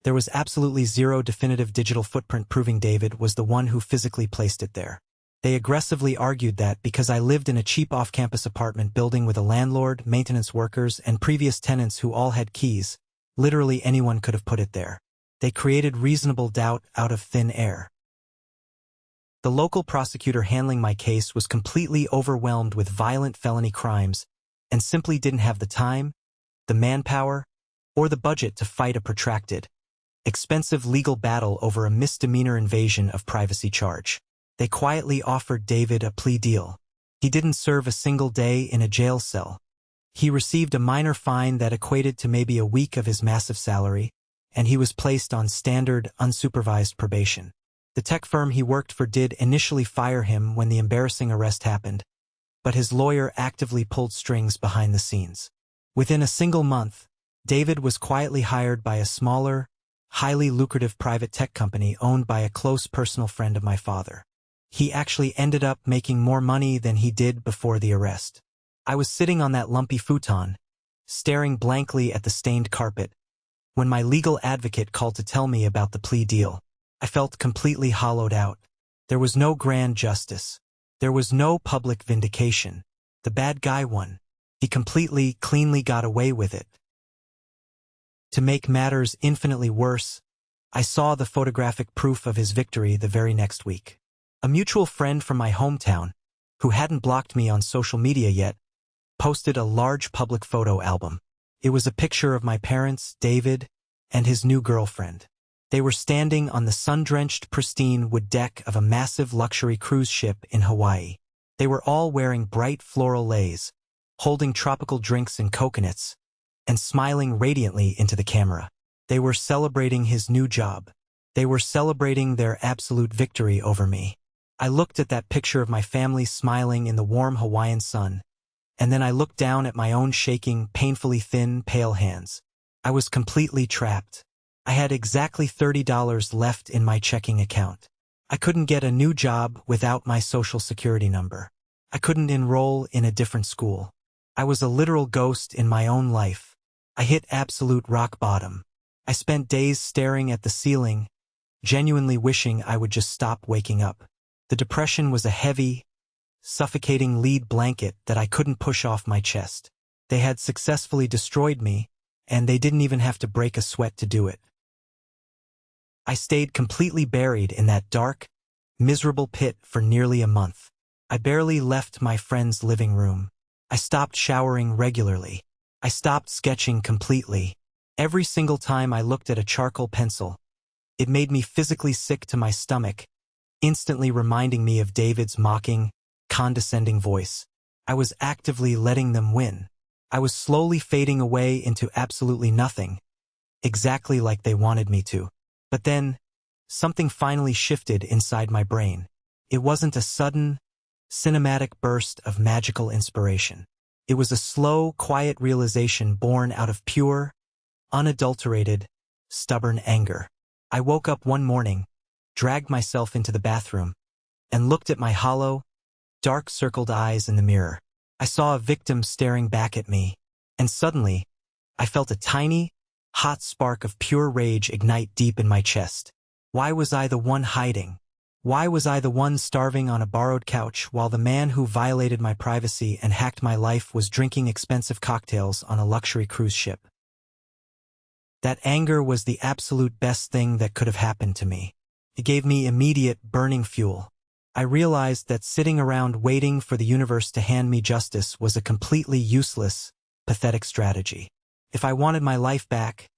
there was absolutely zero definitive digital footprint proving David was the one who physically placed it there. They aggressively argued that because I lived in a cheap off-campus apartment building with a landlord, maintenance workers, and previous tenants who all had keys, literally anyone could have put it there. They created reasonable doubt out of thin air. The local prosecutor handling my case was completely overwhelmed with violent felony crimes and simply didn't have the time, the manpower, or the budget to fight a protracted, expensive legal battle over a misdemeanor invasion of privacy charge. They quietly offered David a plea deal. He didn't serve a single day in a jail cell. He received a minor fine that equated to maybe a week of his massive salary, and he was placed on standard, unsupervised probation. The tech firm he worked for did initially fire him when the embarrassing arrest happened, but his lawyer actively pulled strings behind the scenes. Within a single month, David was quietly hired by a smaller, highly lucrative private tech company owned by a close personal friend of my father. He actually ended up making more money than he did before the arrest. I was sitting on that lumpy futon, staring blankly at the stained carpet, when my legal advocate called to tell me about the plea deal. I felt completely hollowed out. There was no grand justice. There was no public vindication. The bad guy won. He completely, cleanly got away with it. To make matters infinitely worse, I saw the photographic proof of his victory the very next week. A mutual friend from my hometown, who hadn't blocked me on social media yet, posted a large public photo album. It was a picture of my parents, David, and his new girlfriend. They were standing on the sun-drenched, pristine wood deck of a massive luxury cruise ship in Hawaii. They were all wearing bright floral leis, holding tropical drinks and coconuts, and smiling radiantly into the camera. They were celebrating his new job. They were celebrating their absolute victory over me. I looked at that picture of my family smiling in the warm Hawaiian sun, and then I looked down at my own shaking, painfully thin, pale hands. I was completely trapped. I had exactly $30 left in my checking account. I couldn't get a new job without my social security number. I couldn't enroll in a different school. I was a literal ghost in my own life. I hit absolute rock bottom. I spent days staring at the ceiling, genuinely wishing I would just stop waking up. The depression was a heavy, suffocating lead blanket that I couldn't push off my chest. They had successfully destroyed me, and they didn't even have to break a sweat to do it. I stayed completely buried in that dark, miserable pit for nearly a month. I barely left my friend's living room. I stopped showering regularly. I stopped sketching completely. Every single time I looked at a charcoal pencil, it made me physically sick to my stomach, instantly reminding me of David's mocking, condescending voice. I was actively letting them win. I was slowly fading away into absolutely nothing, exactly like they wanted me to. But then, something finally shifted inside my brain. It wasn't a sudden, cinematic burst of magical inspiration. It was a slow, quiet realization born out of pure, unadulterated, stubborn anger. I woke up one morning, dragged myself into the bathroom, and looked at my hollow, dark-circled eyes in the mirror. I saw a victim staring back at me, and suddenly, I felt a tiny, hot spark of pure rage ignite deep in my chest. Why was I the one hiding? Why was I the one starving on a borrowed couch while the man who violated my privacy and hacked my life was drinking expensive cocktails on a luxury cruise ship? That anger was the absolute best thing that could have happened to me. It gave me immediate burning fuel. I realized that sitting around waiting for the universe to hand me justice was a completely useless, pathetic strategy. If I wanted my life back,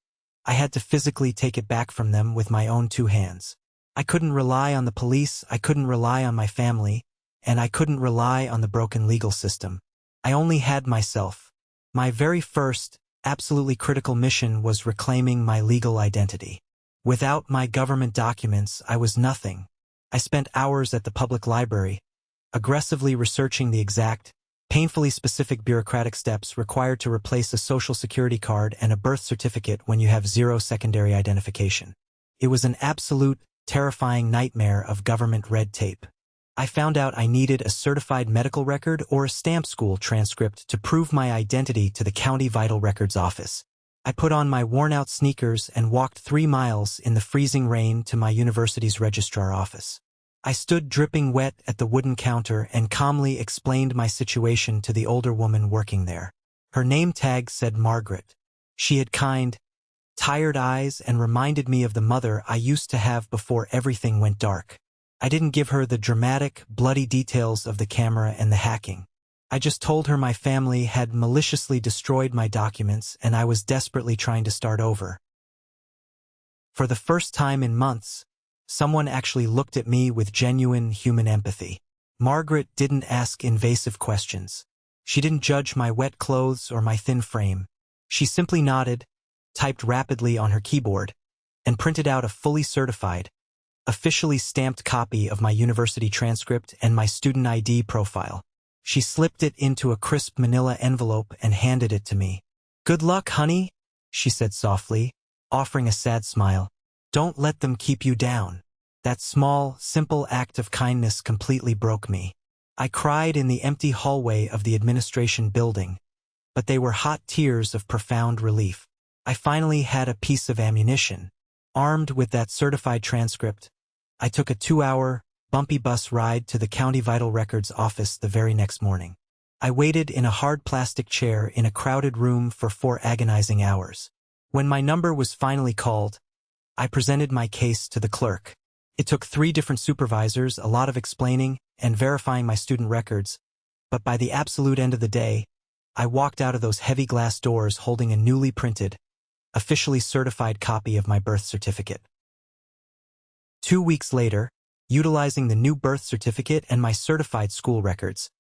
I had to physically take it back from them with my own two hands. I couldn't rely on the police, I couldn't rely on my family, and I couldn't rely on the broken legal system. I only had myself. My very first, absolutely critical mission was reclaiming my legal identity. Without my government documents, I was nothing. I spent hours at the public library, aggressively researching the exact, painfully specific bureaucratic steps required to replace a social security card and a birth certificate when you have zero secondary identification. It was an absolute, terrifying nightmare of government red tape. I found out I needed a certified medical record or a stamp school transcript to prove my identity to the county vital records office. I put on my worn-out sneakers and walked 3 miles in the freezing rain to my university's registrar office. I stood dripping wet at the wooden counter and calmly explained my situation to the older woman working there. Her name tag said Margaret. She had kind, tired eyes and reminded me of the mother I used to have before everything went dark. I didn't give her the dramatic, bloody details of the camera and the hacking. I just told her my family had maliciously destroyed my documents and I was desperately trying to start over. For the first time in months, someone actually looked at me with genuine human empathy. Margaret didn't ask invasive questions. She didn't judge my wet clothes or my thin frame. She simply nodded, typed rapidly on her keyboard, and printed out a fully certified, officially stamped copy of my university transcript and my student ID profile. She slipped it into a crisp manila envelope and handed it to me. "Good luck, honey," she said softly, offering a sad smile. "Don't let them keep you down." That small, simple act of kindness completely broke me. I cried in the empty hallway of the administration building, but they were hot tears of profound relief. I finally had a piece of ammunition. Armed with that certified transcript, I took a 2-hour, bumpy bus ride to the County Vital Records office the very next morning. I waited in a hard plastic chair in a crowded room for 4 agonizing hours. When my number was finally called, I presented my case to the clerk. It took 3 different supervisors, a lot of explaining and verifying my student records, but by the absolute end of the day, I walked out of those heavy glass doors holding a newly printed, officially certified copy of my birth certificate. 2 weeks later, utilizing the new birth certificate and my certified school records,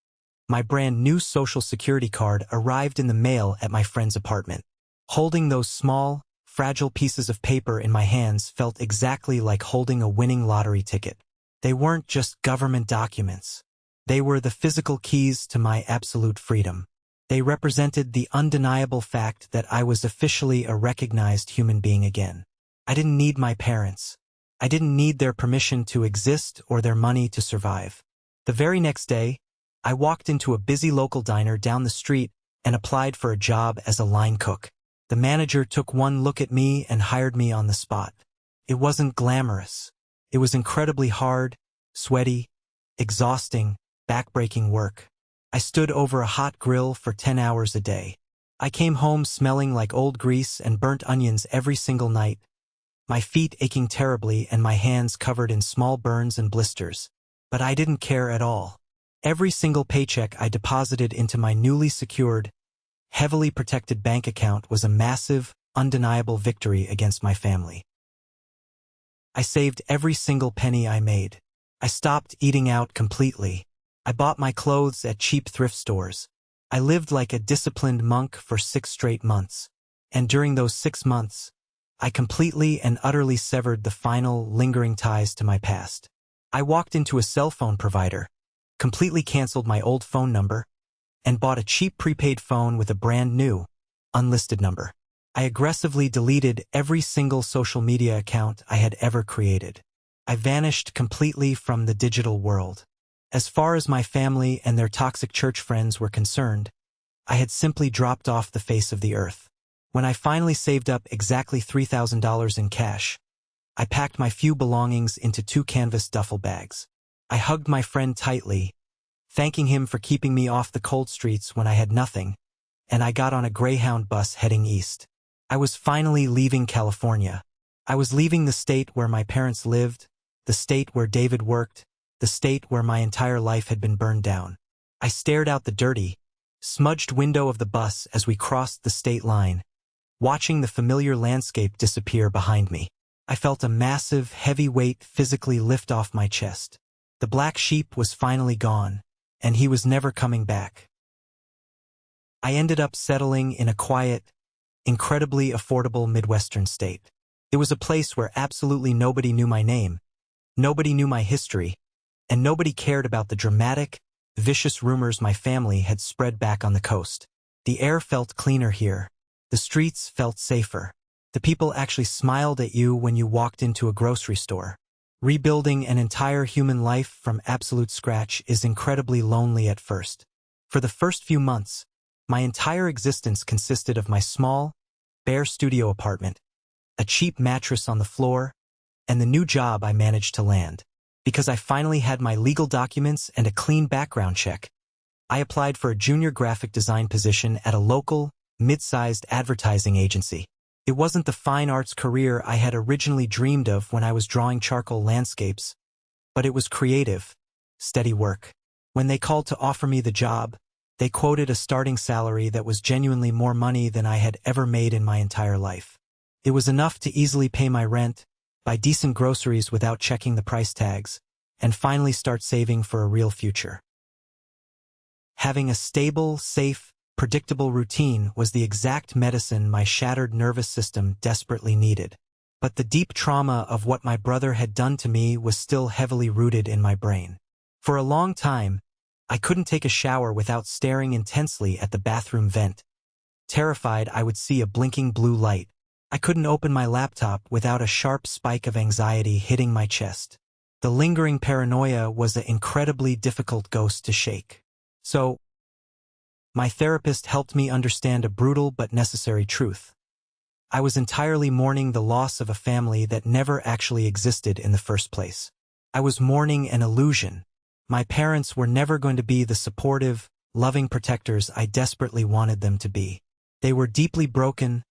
my brand new social security card arrived in the mail at my friend's apartment. Holding those small, fragile pieces of paper in my hands felt exactly like holding a winning lottery ticket. They weren't just government documents. They were the physical keys to my absolute freedom. They represented the undeniable fact that I was officially a recognized human being again. I didn't need my parents. I didn't need their permission to exist or their money to survive. The very next day, I walked into a busy local diner down the street and applied for a job as a line cook. The manager took one look at me and hired me on the spot. It wasn't glamorous. It was incredibly hard, sweaty, exhausting, back-breaking work. I stood over a hot grill for 10 hours a day. I came home smelling like old grease and burnt onions every single night, my feet aching terribly and my hands covered in small burns and blisters. But I didn't care at all. Every single paycheck I deposited into my newly secured, heavily protected bank account was a massive, undeniable victory against my family. I saved every single penny I made. I stopped eating out completely. I bought my clothes at cheap thrift stores. I lived like a disciplined monk for 6 straight months. And during those 6 months, I completely and utterly severed the final, lingering ties to my past. I walked into a cell phone provider, completely canceled my old phone number, and bought a cheap prepaid phone with a brand new, unlisted number. I aggressively deleted every single social media account I had ever created. I vanished completely from the digital world. As far as my family and their toxic church friends were concerned, I had simply dropped off the face of the earth. When I finally saved up exactly $3,000 in cash, I packed my few belongings into 2 canvas duffel bags. I hugged my friend tightly, thanking him for keeping me off the cold streets when I had nothing, and I got on a Greyhound bus heading east. I was finally leaving California. I was leaving the state where my parents lived, the state where David worked, the state where my entire life had been burned down. I stared out the dirty, smudged window of the bus as we crossed the state line, watching the familiar landscape disappear behind me. I felt a massive, heavy weight physically lift off my chest. The black sheep was finally gone, and he was never coming back. I ended up settling in a quiet, incredibly affordable Midwestern state. It was a place where absolutely nobody knew my name, nobody knew my history, and nobody cared about the dramatic, vicious rumors my family had spread back on the coast. The air felt cleaner here. The streets felt safer. The people actually smiled at you when you walked into a grocery store. Rebuilding an entire human life from absolute scratch is incredibly lonely at first. For the first few months, my entire existence consisted of my small, bare studio apartment, a cheap mattress on the floor, and the new job I managed to land. Because I finally had my legal documents and a clean background check, I applied for a junior graphic design position at a local, mid-sized advertising agency. It wasn't the fine arts career I had originally dreamed of when I was drawing charcoal landscapes, but it was creative, steady work. When they called to offer me the job, they quoted a starting salary that was genuinely more money than I had ever made in my entire life. It was enough to easily pay my rent, buy decent groceries without checking the price tags, and finally start saving for a real future. Having a stable, safe, predictable routine was the exact medicine my shattered nervous system desperately needed. But the deep trauma of what my brother had done to me was still heavily rooted in my brain. For a long time, I couldn't take a shower without staring intensely at the bathroom vent, terrified I would see a blinking blue light. I couldn't open my laptop without a sharp spike of anxiety hitting my chest. The lingering paranoia was an incredibly difficult ghost to shake. So, my therapist helped me understand a brutal but necessary truth. I was entirely mourning the loss of a family that never actually existed in the first place. I was mourning an illusion. My parents were never going to be the supportive, loving protectors I desperately wanted them to be. They were deeply broken,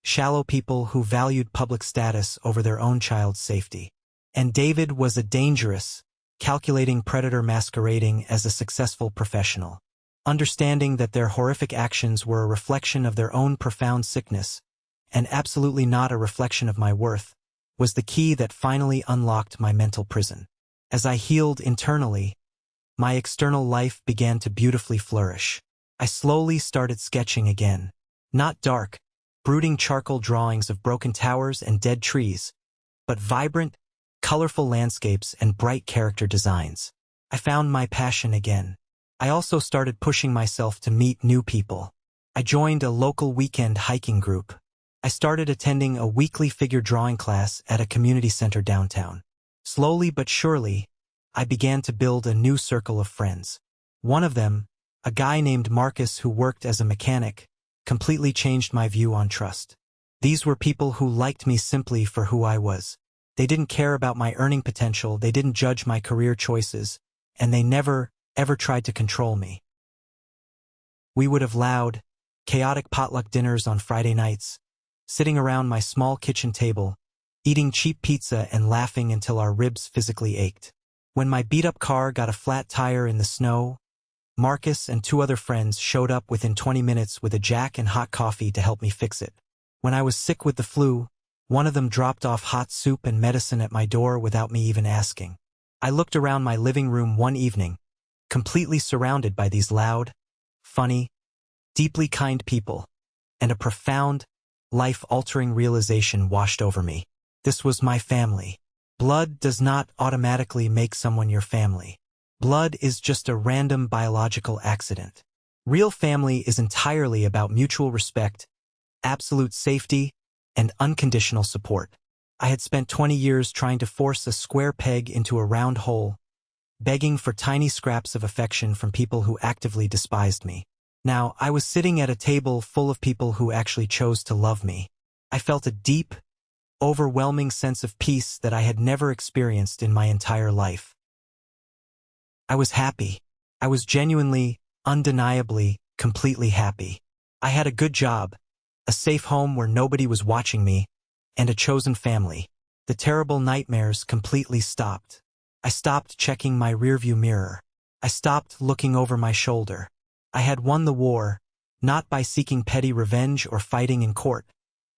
shallow people who valued public status over their own child's safety. And David was a dangerous, calculating predator masquerading as a successful professional. Understanding that their horrific actions were a reflection of their own profound sickness, and absolutely not a reflection of my worth, was the key that finally unlocked my mental prison. As I healed internally, my external life began to beautifully flourish. I slowly started sketching again. Not dark, brooding charcoal drawings of broken towers and dead trees, but vibrant, colorful landscapes and bright character designs. I found my passion again. I also started pushing myself to meet new people. I joined a local weekend hiking group. I started attending a weekly figure drawing class at a community center downtown. Slowly but surely, I began to build a new circle of friends. One of them, a guy named Marcus who worked as a mechanic, completely changed my view on trust. These were people who liked me simply for who I was. They didn't care about my earning potential, they didn't judge my career choices, and they never, ever tried to control me. We would have loud, chaotic potluck dinners on Friday nights, sitting around my small kitchen table, eating cheap pizza and laughing until our ribs physically ached. When my beat-up car got a flat tire in the snow, Marcus and 2 other friends showed up within 20 minutes with a jack and hot coffee to help me fix it. When I was sick with the flu, one of them dropped off hot soup and medicine at my door without me even asking. I looked around my living room one evening, completely surrounded by these loud, funny, deeply kind people, and a profound, life-altering realization washed over me. This was my family. Blood does not automatically make someone your family. Blood is just a random biological accident. Real family is entirely about mutual respect, absolute safety, and unconditional support. I had spent 20 years trying to force a square peg into a round hole, begging for tiny scraps of affection from people who actively despised me. Now, I was sitting at a table full of people who actually chose to love me. I felt a deep, overwhelming sense of peace that I had never experienced in my entire life. I was happy. I was genuinely, undeniably, completely happy. I had a good job, a safe home where nobody was watching me, and a chosen family. The terrible nightmares completely stopped. I stopped checking my rearview mirror. I stopped looking over my shoulder. I had won the war, not by seeking petty revenge or fighting in court,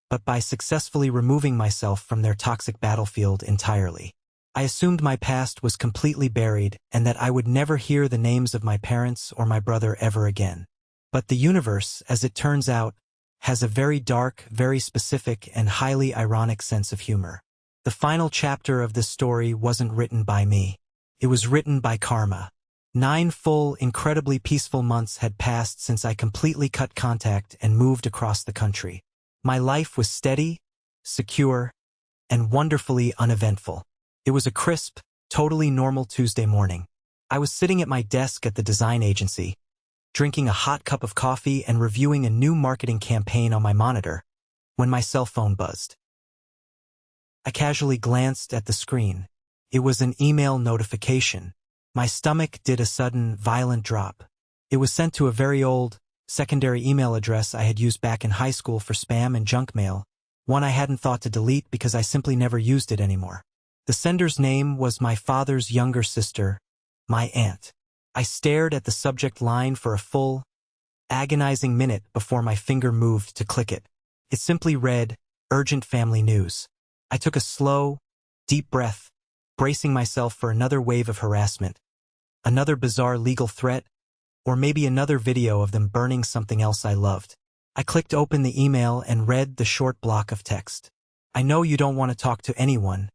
but by successfully removing myself from their toxic battlefield entirely. I assumed my past was completely buried and that I would never hear the names of my parents or my brother ever again. But the universe, as it turns out, has a very dark, very specific, and highly ironic sense of humor. The final chapter of this story wasn't written by me. It was written by karma. 9 full, incredibly peaceful months had passed since I completely cut contact and moved across the country. My life was steady, secure, and wonderfully uneventful. It was a crisp, totally normal Tuesday morning. I was sitting at my desk at the design agency, drinking a hot cup of coffee and reviewing a new marketing campaign on my monitor, when my cell phone buzzed. I casually glanced at the screen. It was an email notification. My stomach did a sudden, violent drop. It was sent to a very old, secondary email address I had used back in high school for spam and junk mail, one I hadn't thought to delete because I simply never used it anymore. The sender's name was my father's younger sister, my aunt. I stared at the subject line for a full, agonizing minute before my finger moved to click it. It simply read, "Urgent family news." I took a slow, deep breath, bracing myself for another wave of harassment, another bizarre legal threat, or maybe another video of them burning something else I loved. I clicked open the email and read the short block of text. "I know you don't want to talk to anyone,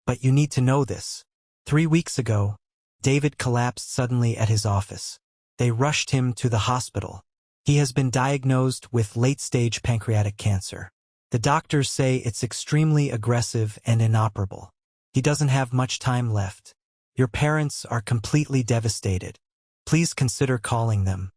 but you need to know this. 3 weeks ago, David collapsed suddenly at his office. They rushed him to the hospital. He has been diagnosed with late-stage pancreatic cancer. The doctors say it's extremely aggressive and inoperable. He doesn't have much time left. Your parents are completely devastated. Please consider calling them."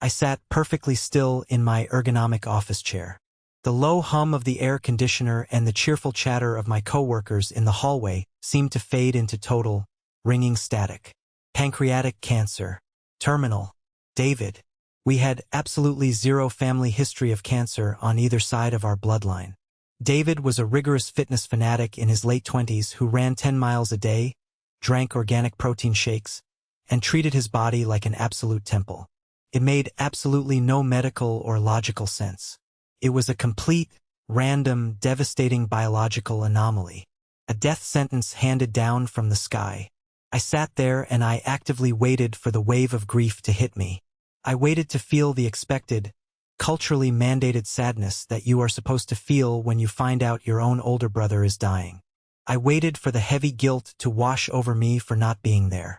I sat perfectly still in my ergonomic office chair. The low hum of the air conditioner and the cheerful chatter of my coworkers in the hallway seemed to fade into total, ringing static. Pancreatic cancer. Terminal. David. We had absolutely zero family history of cancer on either side of our bloodline. David was a rigorous fitness fanatic in his late 20s who ran 10 miles a day, drank organic protein shakes, and treated his body like an absolute temple. It made absolutely no medical or logical sense. It was a complete, random, devastating biological anomaly. A death sentence handed down from the sky. I sat there and I actively waited for the wave of grief to hit me. I waited to feel the expected, culturally mandated sadness that you are supposed to feel when you find out your own older brother is dying. I waited for the heavy guilt to wash over me for not being there.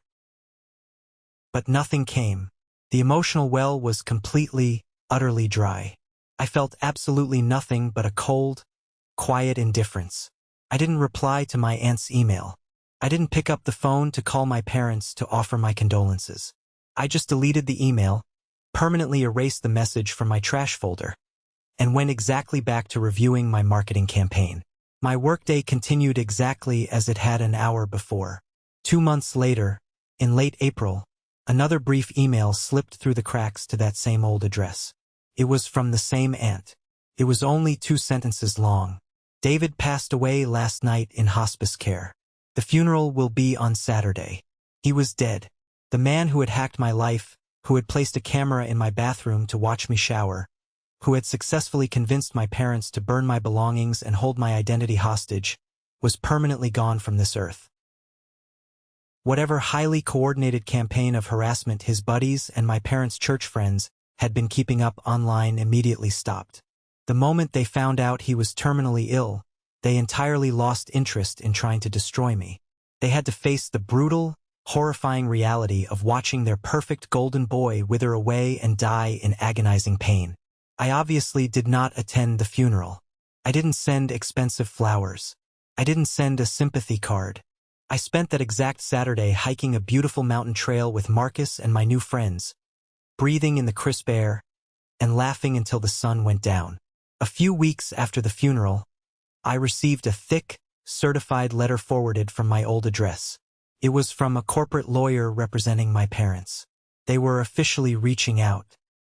But nothing came. The emotional well was completely, utterly dry. I felt absolutely nothing but a cold, quiet indifference. I didn't reply to my aunt's email. I didn't pick up the phone to call my parents to offer my condolences. I just deleted the email, permanently erased the message from my trash folder, and went exactly back to reviewing my marketing campaign. My workday continued exactly as it had an hour before. 2 months later, In late April, another brief email slipped through the cracks to that same old address. It was from the same aunt. It was only 2 sentences long. David passed away last night in hospice care. The funeral will be on Saturday. He was dead. The man who had hacked my life, who had placed a camera in my bathroom to watch me shower, who had successfully convinced my parents to burn my belongings and hold my identity hostage, was permanently gone from this earth. Whatever highly coordinated campaign of harassment his buddies and my parents' church friends had been keeping up online immediately stopped. The moment they found out he was terminally ill, they entirely lost interest in trying to destroy me. They had to face the brutal, horrifying reality of watching their perfect golden boy wither away and die in agonizing pain. I obviously did not attend the funeral. I didn't send expensive flowers. I didn't send a sympathy card. I spent that exact Saturday hiking a beautiful mountain trail with Marcus and my new friends, breathing in the crisp air and laughing until the sun went down. A few weeks after the funeral, I received a thick, certified letter forwarded from my old address. It was from a corporate lawyer representing my parents. They were officially reaching out.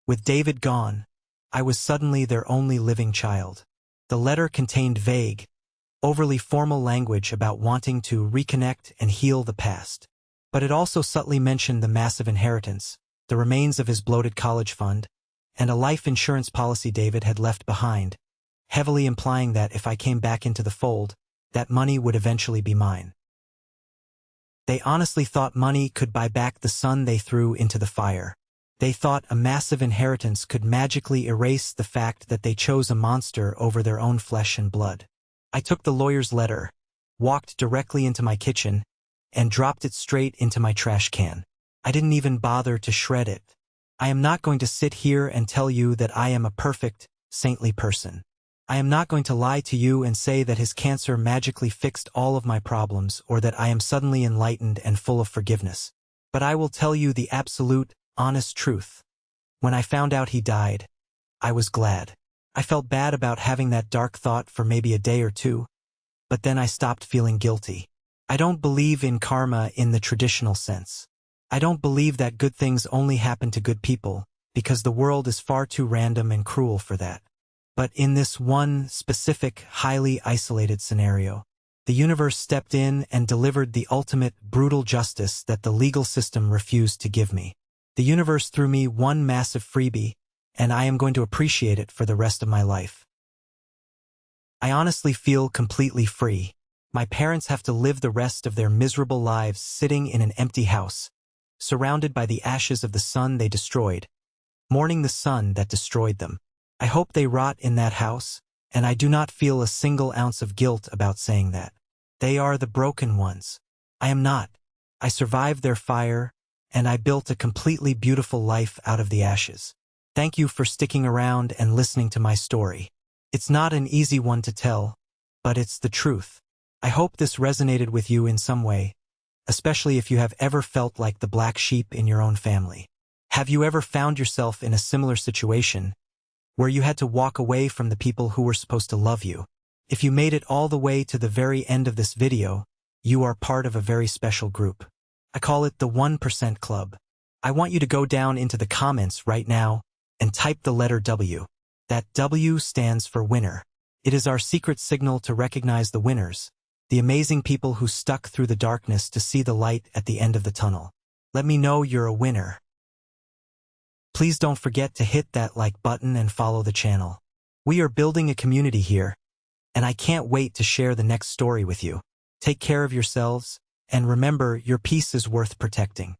With David gone, I was suddenly their only living child. The letter contained vague, overly formal language about wanting to reconnect and heal the past. But it also subtly mentioned the massive inheritance, the remains of his bloated college fund, and a life insurance policy David had left behind, heavily implying that if I came back into the fold, that money would eventually be mine. They honestly thought money could buy back the son they threw into the fire. They thought a massive inheritance could magically erase the fact that they chose a monster over their own flesh and blood. I took the lawyer's letter, walked directly into my kitchen, and dropped it straight into my trash can. I didn't even bother to shred it. I am not going to sit here and tell you that I am a perfect, saintly person. I am not going to lie to you and say that his cancer magically fixed all of my problems or that I am suddenly enlightened and full of forgiveness. But I will tell you the absolute, honest truth. When I found out he died, I was glad. I felt bad about having that dark thought for maybe a day or two, but then I stopped feeling guilty. I don't believe in karma in the traditional sense. I don't believe that good things only happen to good people, because the world is far too random and cruel for that. But in this one specific, highly isolated scenario, the universe stepped in and delivered the ultimate, brutal justice that the legal system refused to give me. The universe threw me one massive freebie, and I am going to appreciate it for the rest of my life. I honestly feel completely free. My parents have to live the rest of their miserable lives sitting in an empty house, surrounded by the ashes of the son they destroyed, mourning the son that destroyed them. I hope they rot in that house, and I do not feel a single ounce of guilt about saying that. They are the broken ones. I am not. I survived their fire, and I built a completely beautiful life out of the ashes. Thank you for sticking around and listening to my story. It's not an easy one to tell, but it's the truth. I hope this resonated with you in some way, especially if you have ever felt like the black sheep in your own family. Have you ever found yourself in a similar situation, where you had to walk away from the people who were supposed to love you? If you made it all the way to the very end of this video, you are part of a very special group. I call it the 1% Club. I want you to go down into the comments right now and type the letter W. That W stands for winner. It is our secret signal to recognize the winners, the amazing people who stuck through the darkness to see the light at the end of the tunnel. Let me know you're a winner. Please don't forget to hit that like button and follow the channel. We are building a community here, and I can't wait to share the next story with you. Take care of yourselves, and remember, your peace is worth protecting.